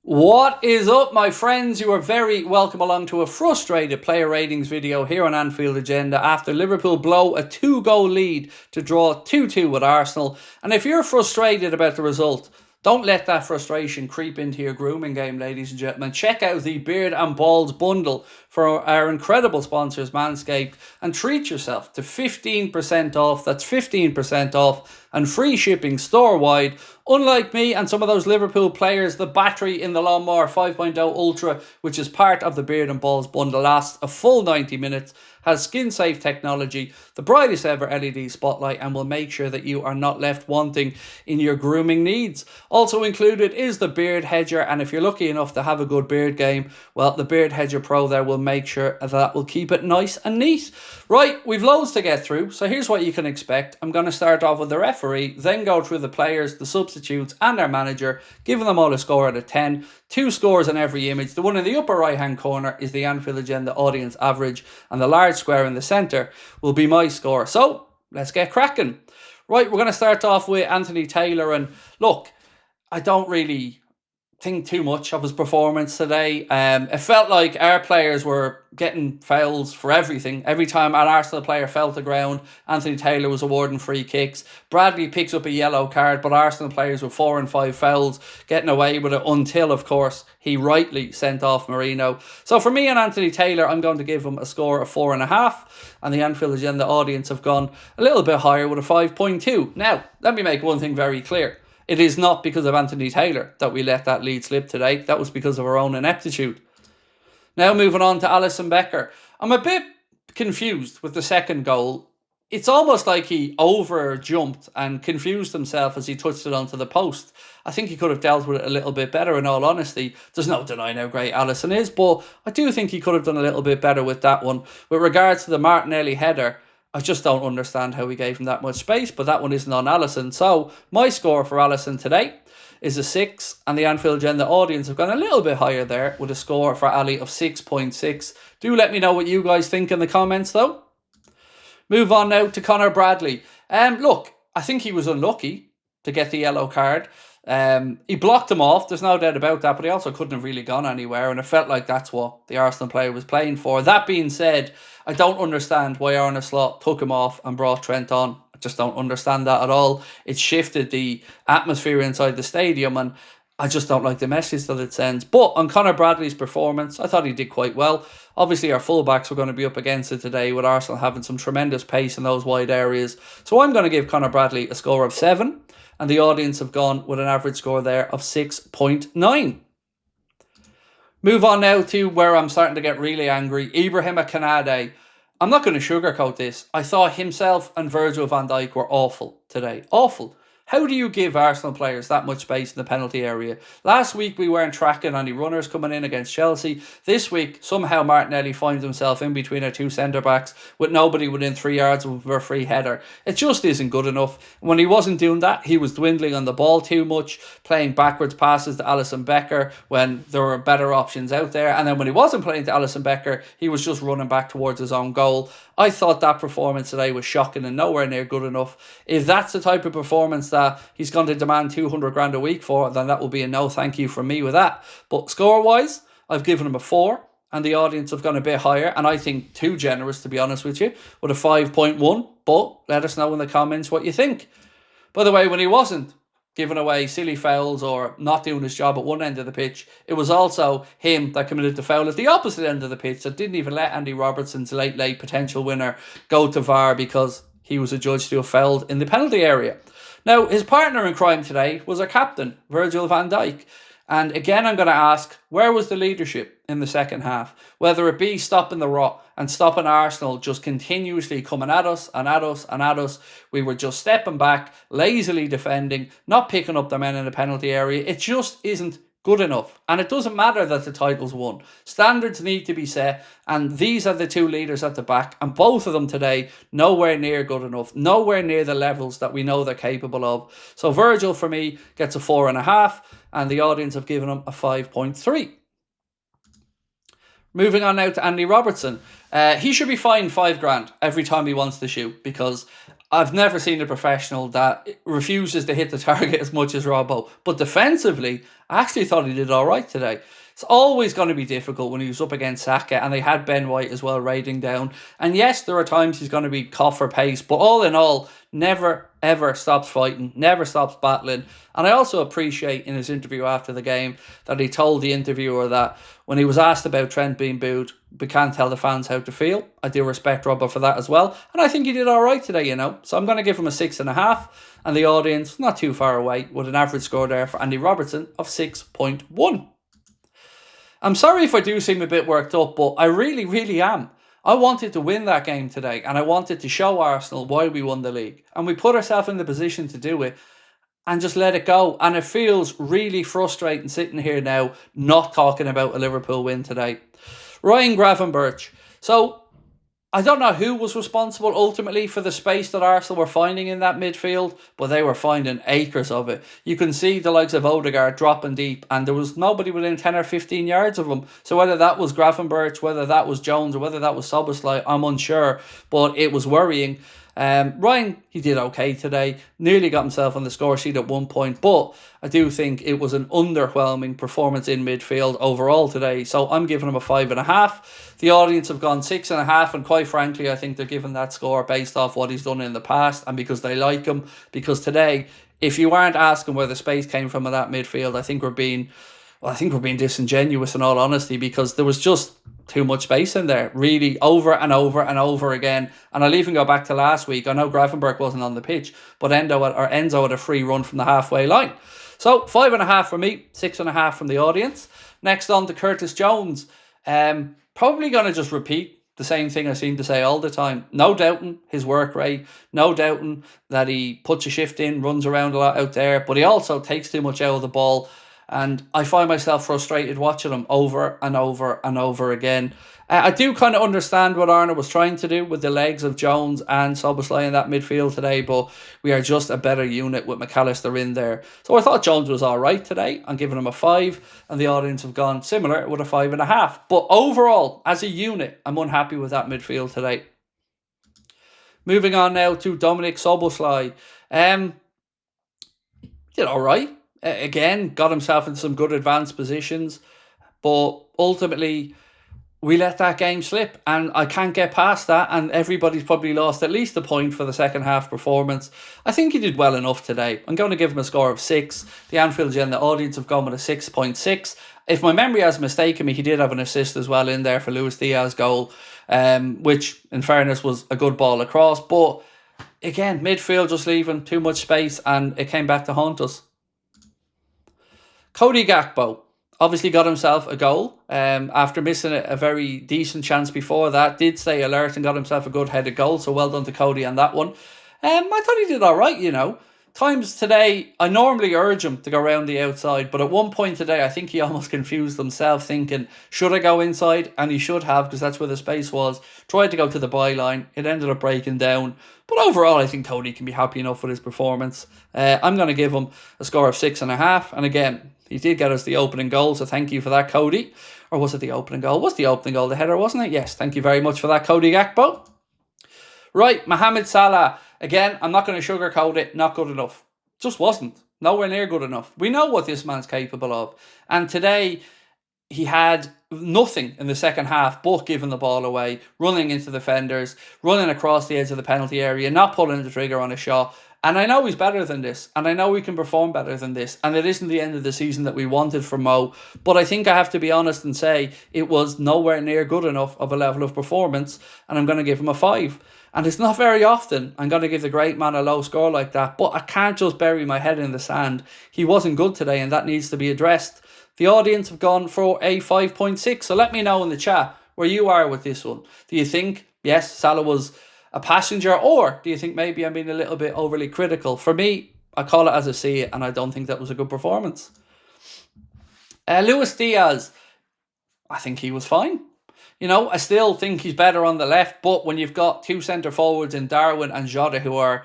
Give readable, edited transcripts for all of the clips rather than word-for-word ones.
What is up, my friends? You are very welcome along to a frustrated player ratings video here on Anfield Agenda after Liverpool blow a 2-goal lead to draw 2-2 with Arsenal. And if you're frustrated about the result, don't let that frustration creep into your grooming game, ladies and gentlemen. Check out the Beard and Balls bundle for our incredible sponsors, Manscaped, and treat yourself to 15% off. That's 15% off and free shipping store-wide. Unlike me and some of those Liverpool players, the battery in the Lawnmower 5.0 Ultra, which is part of the Beard and Balls bundle, lasts a full 90 minutes, has skin-safe technology, the brightest ever LED spotlight, and will make sure that you are not left wanting in your grooming needs. Also included is the Beard Hedger, and if you're lucky enough to have a good beard game, well, the Beard Hedger Pro there will make sure that will keep it nice and neat. Right, we've loads to get through, so here's what you can expect. I'm going to start off with the referee, then go through the players, the substitutes, and their manager, giving them all a score out of 10. 2 scores in every image. The one in the upper right hand corner is the Anfield Agenda audience average, and the large square in the centre will be my score. So let's get cracking. Right, we're going to start off with Anthony Taylor, and look, I don't really think too much of his performance today. It felt like our players were getting fouls for everything. Every time an Arsenal player fell to ground, Anthony Taylor was awarding free kicks. Bradley picks up a yellow card, but Arsenal players with 4 and 5 fouls getting away with it until, of course, he rightly sent off Marino. So for me and Anthony Taylor, I'm going to give him a score of 4.5, and the Anfield Agenda audience have gone a little bit higher with a 5.2. Now, let me make one thing very clear. It is not because of Anthony Taylor that we let that lead slip today. That was because of our own ineptitude. Now moving on to Alisson Becker. I'm a bit confused with the second goal. It's almost like he over-jumped and confused himself as he touched it onto the post. I think he could have dealt with it a little bit better, in all honesty. There's no denying how great Alisson is, but I do think he could have done a little bit better with that one. With regards to the Martinelli header, I just don't understand how we gave him that much space, but that one isn't on Alisson. So my score for Alisson today is a 6, and the Anfield Agenda audience have gone a little bit higher there with a score for Ali of 6.6. Do let me know what you guys think in the comments, though. Move on now to Conor Bradley. Look, I think he was unlucky to get the yellow card. He blocked him off, there's no doubt about that, but he also couldn't have really gone anywhere, and it felt like that's what the Arsenal player was playing for. That being said, I don't understand why Ernest took him off and brought Trent on. I just don't understand that at all. It shifted the atmosphere inside the stadium, and I just don't like the message that it sends. But on Conor Bradley's performance, I thought he did quite well. Obviously, our fullbacks were going to be up against it today, with Arsenal having some tremendous pace in those wide areas. So I'm going to give Conor Bradley a score of 7. And the audience have gone with an average score there of 6.9. Move on now to where I'm starting to get really angry. Ibrahima KONATE. I'm not going to sugarcoat this. I thought himself and Virgil van Dijk were awful today. Awful. How do you give Arsenal players that much space in the penalty area? Last week we weren't tracking any runners coming in against Chelsea. This week somehow Martinelli finds himself in between our 2 centre-backs with nobody within 3 yards of a free header. It just isn't good enough. When he wasn't doing that, he was dwindling on the ball too much, playing backwards passes to Alisson Becker when there were better options out there. And then when he wasn't playing to Alisson Becker, he was just running back towards his own goal. I thought that performance today was shocking and nowhere near good enough. If that's the type of performance that he's going to demand 200 grand a week for, then that will be a no thank you from me with that. But score-wise, I've given him a 4, and the audience have gone a bit higher, and I think too generous, to be honest with you, with a 5.1. But let us know in the comments what you think. By the way, when he wasn't giving away silly fouls or not doing his job at one end of the pitch, it was also him that committed the foul at the opposite end of the pitch that didn't even let Andy Robertson's late potential winner go to VAR because he was adjudged to have fouled in the penalty area. Now, his partner in crime today was our captain, Virgil van Dijk. And again, I'm going to ask, where was the leadership in the second half? Whether it be stopping the rot and stopping Arsenal just continuously coming at us and at us and at us. We were just stepping back, lazily defending, not picking up the men in the penalty area. It just isn't good enough. And it doesn't matter that the title's won. Standards need to be set, and these are the 2 leaders at the back, and both of them today nowhere near good enough, nowhere near the levels that we know they're capable of. So Virgil for me gets a 4.5, and the audience have given him a 5.3. Moving on now to Andy Robertson. He should be fined 5 grand every time he wants to shoot, because I've never seen a professional that refuses to hit the target as much as Robbo. But defensively, I actually thought he did all right today. It's always going to be difficult when he was up against Zhaka, and they had Ben White as well raiding down. And yes, there are times he's going to be caught for pace, but all in all, never ever stops fighting, never stops battling. And I also appreciate in his interview after the game that he told the interviewer that when he was asked about Trent being booed, we can't tell the fans how to feel. I do respect Robbo for that as well. And I think he did all right today, you know. So I'm going to give him a 6.5. And the audience, not too far away, with an average score there for Andy Robertson of 6.1. I'm sorry if I do seem a bit worked up, but I really, really am. I wanted to win that game today, and I wanted to show Arsenal why we won the league. And we put ourselves in the position to do it and just let it go. And it feels really frustrating sitting here now not talking about a Liverpool win today. Ryan Gravenberch. So, I don't know who was responsible ultimately for the space that Arsenal were finding in that midfield, but they were finding acres of it. You can see the likes of Odegaard dropping deep, and there was nobody within 10 or 15 yards of him. So whether that was Gravenberch, whether that was Jones, or whether that was Szoboszlai, I'm unsure, but it was worrying. Ryan, he did okay today, nearly got himself on the score sheet at one point, but I do think it was an underwhelming performance in midfield overall today, so I'm giving him a 5.5. The audience have gone 6.5, and quite frankly, I think they're giving that score based off what he's done in the past, and because they like him, because today, if you aren't asking where the space came from in that midfield, I think we're being disingenuous in all honesty, because there was just too much space in there, really, over and over and over again. And I'll even go back to last week. I know Gravenberch wasn't on the pitch, but Enzo had a free run from the halfway line. So 5.5 for me, 6.5 from the audience. Next on to Curtis Jones. Probably going to just repeat the same thing I seem to say all the time. No doubting his work rate, no doubting that he puts a shift in, runs around a lot out there, but he also takes too much out of the ball. And I find myself frustrated watching him over and over and over again. I do kind of understand what Arnold was trying to do with the legs of Jones and Szoboszlai in that midfield today, but we are just a better unit with McAllister in there. So I thought Jones was all right today. I'm giving him a 5, and the audience have gone similar with a 5.5. But overall, as a unit, I'm unhappy with that midfield today. Moving on now to Dominic Szoboszlai. Did all right. Again, got himself in some good advanced positions, but ultimately we let that game slip, and I can't get past that, and everybody's probably lost at least a point for the second half performance. I think he did well enough today. I'm going to give him a score of 6. The Anfield Agenda audience have gone with a 6.6. If my memory has mistaken me, he did have an assist as well in there for Luis Diaz's goal, which in fairness was a good ball across, but again, midfield just leaving too much space, and it came back to haunt us. Cody Gakbo obviously got himself a goal after missing a very decent chance before that. Did stay alert and got himself a good headed goal, so well done to Cody on that one. I thought he did all right, you know. Times today, I normally urge him to go around the outside, but at one point today, I think he almost confused himself, thinking, should I go inside? And he should have, because that's where the space was. Tried to go to the byline. It ended up breaking down. But overall, I think Cody can be happy enough with his performance. I'm going to give him a score of 6.5. And again, he did get us the opening goal, so thank you for that, Cody. Or was it the opening goal? Was the opening goal the header, wasn't it? Yes, thank you very much for that, Cody Gakbo. Right, Mohamed Salah. Again, I'm not going to sugarcoat it. Not good enough. Just wasn't. Nowhere near good enough. We know what this man's capable of. And today, he had nothing in the second half but giving the ball away, running into defenders, running across the edge of the penalty area, not pulling the trigger on a shot. And I know he's better than this, and I know we can perform better than this, and it isn't the end of the season that we wanted from Mo, but I think I have to be honest and say it was nowhere near good enough of a level of performance, and I'm going to give him a 5. And it's not very often I'm going to give the great man a low score like that, but I can't just bury my head in the sand. He wasn't good today, and that needs to be addressed. The audience have gone for a 5.6, so let me know in the chat where you are with this one. Do you think, yes, Salah was a passenger, or do you think maybe I'm being a little bit overly critical? For me, I call it as I see it, and I don't think that was a good performance. Luis Diaz, I think he was fine. You know, I still think he's better on the left, but when you've got two centre forwards in Darwin and Jota who are,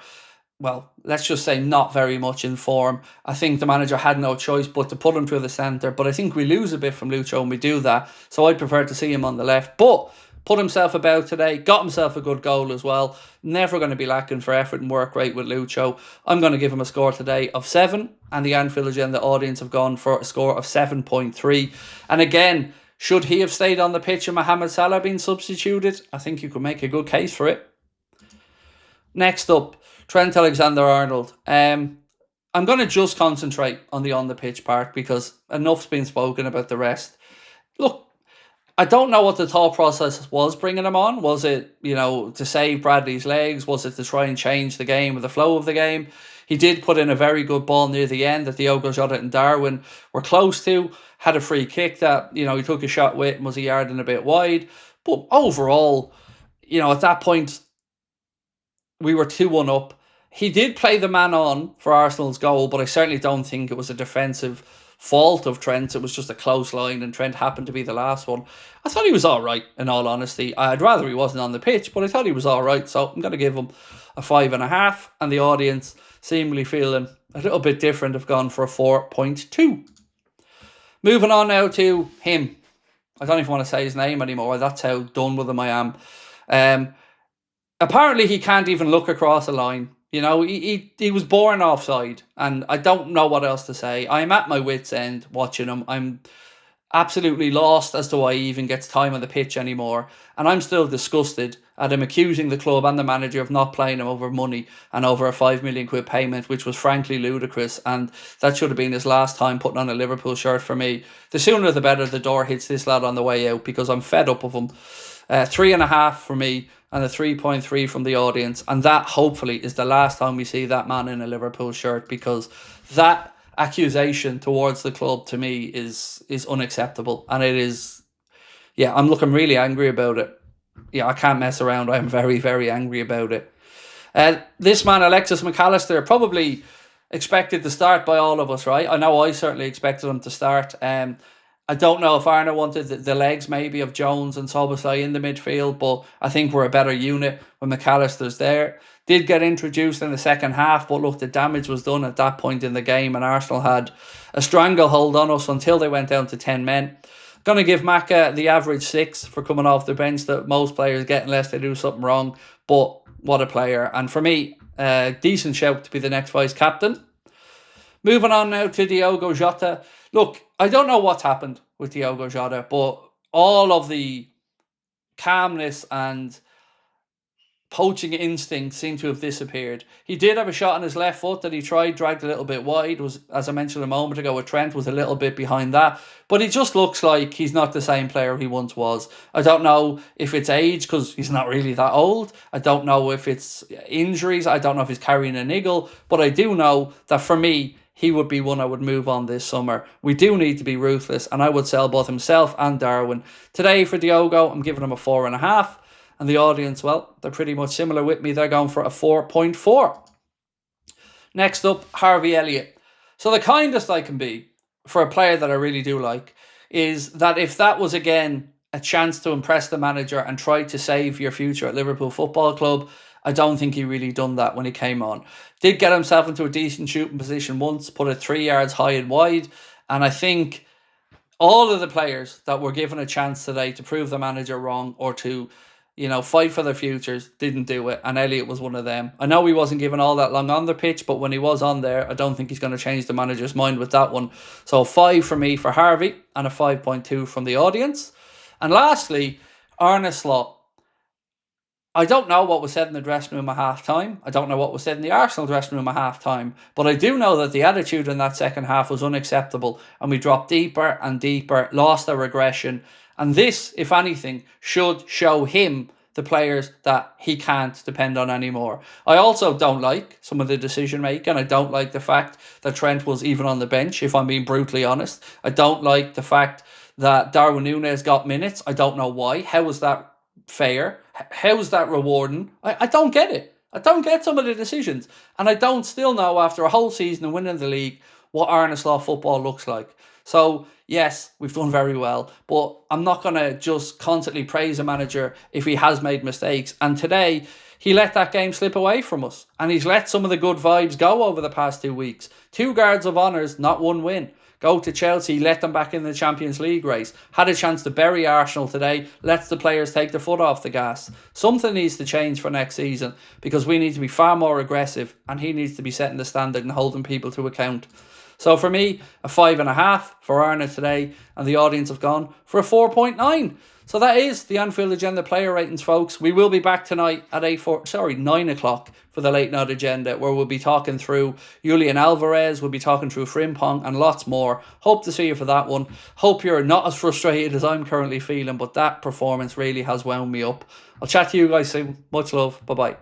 well, let's just say not very much in form, I think the manager had no choice but to put him through the centre. But I think we lose a bit from Lucho when we do that, so I'd prefer to see him on the left. But Put himself about today, got himself a good goal as well. Never going to be lacking for effort and work rate with Lucho. I'm going to give him a score today of 7, and the Anfield Agenda audience have gone for a score of 7.3. And again, should he have stayed on the pitch and Mohamed Salah been substituted? I think you could make a good case for it. Next up, Trent Alexander-Arnold. I'm going to just concentrate on the pitch part because enough's been spoken about the rest. Look, I don't know what the thought process was bringing him on. Was it, to save Bradley's legs? Was it to try and change the game or the flow of the game? He did put in a very good ball near the end that Diogo Jota and Darwin were close to. Had a free kick that, he took a shot with and was a yard and a bit wide. But overall, at that point, we were 2-1 up. He did play the man on for Arsenal's goal, but I certainly don't think it was a defensive fault of Trent. It was just a close line and Trent happened to be the last one. I thought he was all right, in all honesty. I'd rather he wasn't on the pitch, but I thought he was all right. So I'm going to give him a 5.5. And the audience, seemingly feeling a little bit different, have gone for a 4.2. Moving on now to him. I don't even want to say his name anymore. That's how done with him I am. Apparently he can't even look across a line. He was born offside, and I don't know what else to say. I'm at my wit's end watching him. I'm absolutely lost as to why he even gets time on the pitch anymore, and I'm still disgusted at him accusing the club and the manager of not playing him over money and over a £5 million payment, which was frankly ludicrous, and that should have been his last time putting on a Liverpool shirt for me. The sooner the better the door hits this lad on the way out, because I'm fed up of him. 3.5 for me, and a 3.3 from the audience, and that hopefully is the last time we see that man in a Liverpool shirt, because that accusation towards the club to me is unacceptable, and it is, I'm looking really angry about it. I can't mess around. I'm very, very angry about it. This man, Alexis McAllister, probably expected to start by all of us, right? I know I certainly expected him to start. I don't know if Arnold wanted the legs maybe of Jones and Szoboszlai in the midfield, but I think we're a better unit when McAllister's there. Did get introduced in the second half, but look, the damage was done at that point in the game, and Arsenal had a stranglehold on us until they went down to 10 men. Going to give Maka the average 6 for coming off the bench that most players get unless they do something wrong, but what a player. And for me, decent shout to be the next vice-captain. Moving on now to Diogo Jota. Look, I don't know what's happened with Diogo Jota, but all of the calmness and poaching instincts seem to have disappeared. He did have a shot on his left foot that he tried, dragged a little bit wide. Was, as I mentioned a moment ago with Trent, was a little bit behind that. But he just looks like he's not the same player he once was. I don't know if it's age, because he's not really that old. I don't know if it's injuries. I don't know if he's carrying a niggle. But I do know that for me, he would be one I would move on this summer. We do need to be ruthless, and I would sell both himself and Darwin. Today for Diogo, I'm giving him a 4.5. And the audience, well, they're pretty much similar with me. They're going for a 4.4. Next up, Harvey Elliott. So the kindest I can be for a player that I really do like is that if that was, again, a chance to impress the manager and try to save your future at Liverpool Football Club, I don't think he really done that when he came on. Did get himself into a decent shooting position once, put it 3 yards high and wide. And I think all of the players that were given a chance today to prove the manager wrong or to, fight for their futures didn't do it. And Elliot was one of them. I know he wasn't given all that long on the pitch, but when he was on there, I don't think he's going to change the manager's mind with that one. So 5 for me for Harvey and a 5.2 from the audience. And lastly, Ernest. I don't know what was said in the dressing room at half-time. I don't know what was said in the Arsenal dressing room at half-time. But I do know that the attitude in that second half was unacceptable. And we dropped deeper and deeper, lost our regression. And this, if anything, should show him the players that he can't depend on anymore. I also don't like some of the decision-making. I don't like the fact that Trent was even on the bench, if I'm being brutally honest. I don't like the fact that Darwin Núñez got minutes. I don't know why. How was that fair? How's that rewarding? I don't get it. I don't get some of the decisions. And I don't still know, after a whole season of winning the league, what Ernest football looks like. So, yes, we've done very well. But I'm not going to just constantly praise a manager if he has made mistakes. And today, he let that game slip away from us. And he's let some of the good vibes go over the past 2 weeks. 2 guards of honours, not 1 win. Go to Chelsea, let them back in the Champions League race. Had a chance to bury Arsenal today, lets the players take their foot off the gas. Something needs to change for next season because we need to be far more aggressive and he needs to be setting the standard and holding people to account. So for me, a 5.5 for Ernest today, and the audience have gone for a 4.9. So that is the Anfield Agenda player ratings, folks. We will be back tonight at 9 o'clock for the late night agenda, where we'll be talking through Julian Alvarez, we'll be talking through Frimpong and lots more. Hope to see you for that one. Hope you're not as frustrated as I'm currently feeling, but that performance really has wound me up. I'll chat to you guys soon. Much love. Bye-bye.